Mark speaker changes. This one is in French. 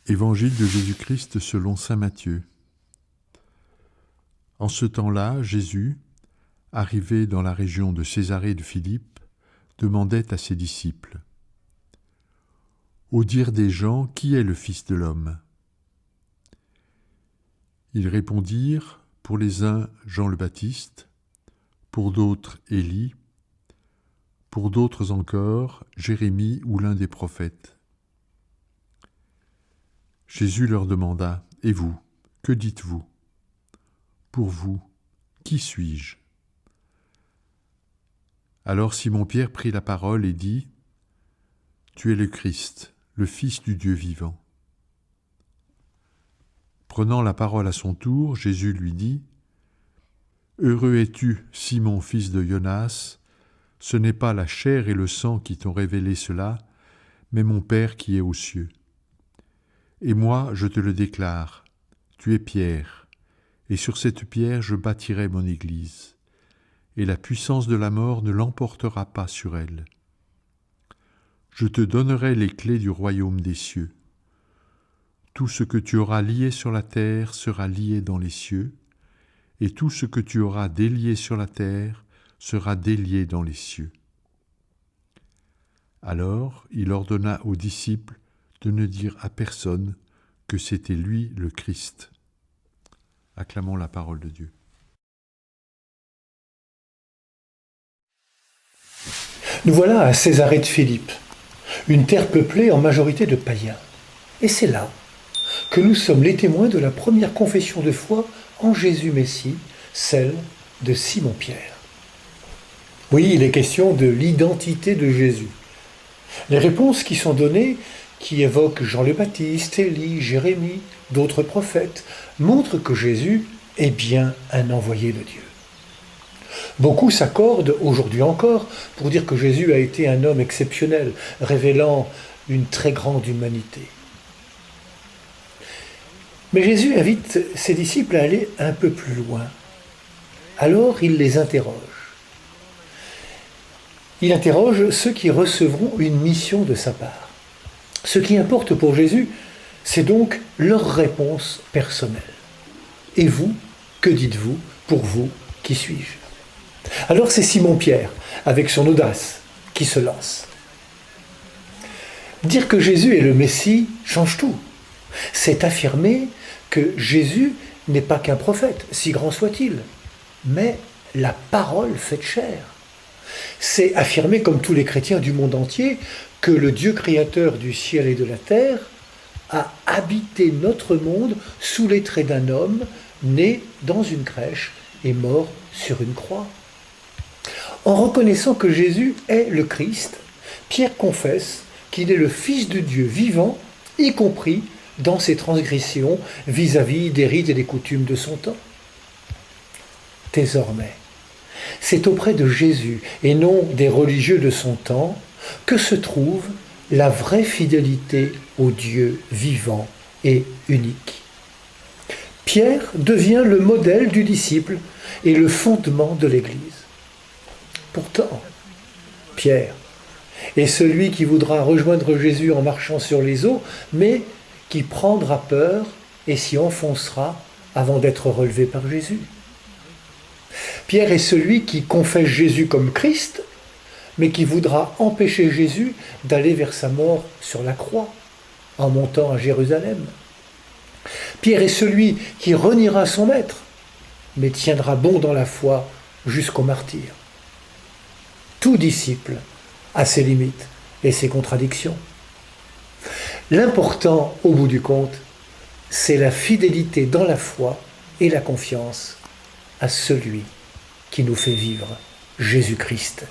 Speaker 1: Évangile de Jésus-Christ selon saint Matthieu. En ce temps-là, Jésus, arrivé dans la région de Césarée de Philippe, demandait à ses disciples : « Au dire des gens, qui est le Fils de l'homme » Ils répondirent : pour les uns, Jean le Baptiste, pour d'autres, Élie, pour d'autres encore, Jérémie ou l'un des prophètes. Jésus leur demanda : « Et vous, que dites-vous ? Pour vous, qui suis-je » Alors Simon-Pierre prit la parole et dit : « Tu es le Christ, le Fils du Dieu vivant. » Prenant la parole à son tour, Jésus lui dit : « Heureux es-tu, Simon, fils de Jonas, ce n'est pas la chair et le sang qui t'ont révélé cela, mais mon Père qui est aux cieux. Et moi, je te le déclare, tu es Pierre, et sur cette pierre je bâtirai mon Église, et la puissance de la mort ne l'emportera pas sur elle. Je te donnerai les clés du royaume des cieux. Tout ce que tu auras lié sur la terre sera lié dans les cieux, et tout ce que tu auras délié sur la terre sera délié dans les cieux. » Alors il ordonna aux disciples de ne dire à personne que c'était lui le Christ. Acclamons la parole de Dieu.
Speaker 2: Nous voilà à Césarée de Philippe, une terre peuplée en majorité de païens. Et c'est là que nous sommes les témoins de la première confession de foi en Jésus Messie, celle de Simon-Pierre. Oui, il est question de l'identité de Jésus. Les réponses qui sont données, qui évoquent Jean le Baptiste, Élie, Jérémie, d'autres prophètes, montrent que Jésus est bien un envoyé de Dieu. Beaucoup s'accordent, aujourd'hui encore, pour dire que Jésus a été un homme exceptionnel, révélant une très grande humanité. Mais Jésus invite ses disciples à aller un peu plus loin. Alors il les interroge. Il interroge ceux qui recevront une mission de sa part. Ce qui importe pour Jésus, c'est donc leur réponse personnelle. Et vous, que dites-vous ? Pour vous, qui suis-je ? Alors c'est Simon-Pierre, avec son audace, qui se lance. Dire que Jésus est le Messie change tout. C'est affirmer que Jésus n'est pas qu'un prophète, si grand soit-il, mais la parole faite chair. C'est affirmer, comme tous les chrétiens du monde entier, que le Dieu créateur du ciel et de la terre a habité notre monde sous les traits d'un homme né dans une crèche et mort sur une croix. En reconnaissant que Jésus est le Christ, Pierre confesse qu'il est le Fils de Dieu vivant, y compris dans ses transgressions vis-à-vis des rites et des coutumes de son temps. Désormais, c'est auprès de Jésus et non des religieux de son temps que se trouve la vraie fidélité au Dieu vivant et unique. Pierre devient le modèle du disciple et le fondement de l'Église. Pourtant, Pierre est celui qui voudra rejoindre Jésus en marchant sur les eaux, mais qui prendra peur et s'y enfoncera avant d'être relevé par Jésus. Pierre est celui qui confesse Jésus comme Christ, mais qui voudra empêcher Jésus d'aller vers sa mort sur la croix, en montant à Jérusalem. Pierre est celui qui reniera son maître, mais tiendra bon dans la foi jusqu'au martyre. Tout disciple a ses limites et ses contradictions. L'important, au bout du compte, c'est la fidélité dans la foi et la confiance à celui qui nous fait vivre, Jésus-Christ.